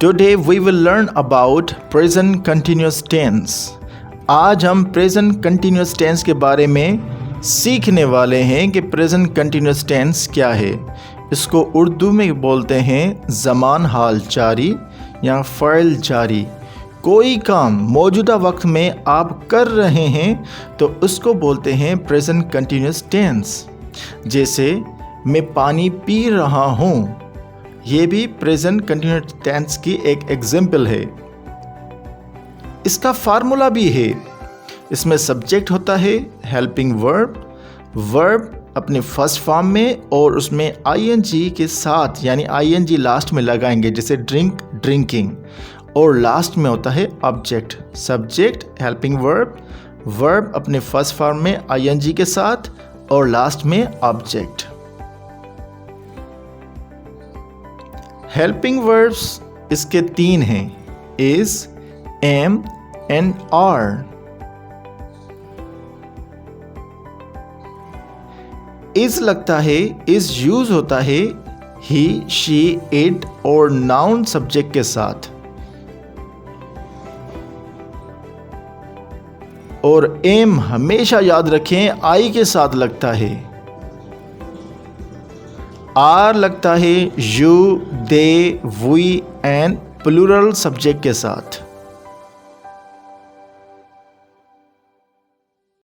Today we will learn about present continuous tense. आज हम present continuous tense के बारे में सीखने वाले हैं कि प्रेजेंट कंटिन्यूस टेंस क्या है। इसको उर्दू में बोलते हैं ज़मान हाल जारी या फ़इल जारी। कोई काम मौजूदा वक्त में आप कर रहे हैं तो उसको बोलते हैं प्रेजेंट कंटिन्यूस टेंस। जैसे मैं पानी पी रहा हूँ, ये भी प्रेजेंट कंटिन्यूस टेंस की एक एग्जाम्पल है। इसका फार्मूला भी है। इसमें सब्जेक्ट होता है हेल्पिंग वर्ब अपने फर्स्ट फॉर्म में और उसमें आईएनजी के साथ यानी आईएनजी लास्ट में लगाएंगे, जैसे ड्रिंक ड्रिंकिंग। और लास्ट में होता है ऑब्जेक्ट, सब्जेक्ट हेल्पिंग वर्ब अपने फर्स्ट फॉर्म में आईएनजी के साथ और लास्ट में ऑब्जेक्ट। हेल्पिंग वर्ब्स इसके 3 हैं, is, am and are. Is लगता है, इज यूज होता है ही, शी, इट और नाउन सब्जेक्ट के साथ। और एम हमेशा याद रखें आई के साथ लगता है। आर लगता है you, they, we and plural subject के साथ।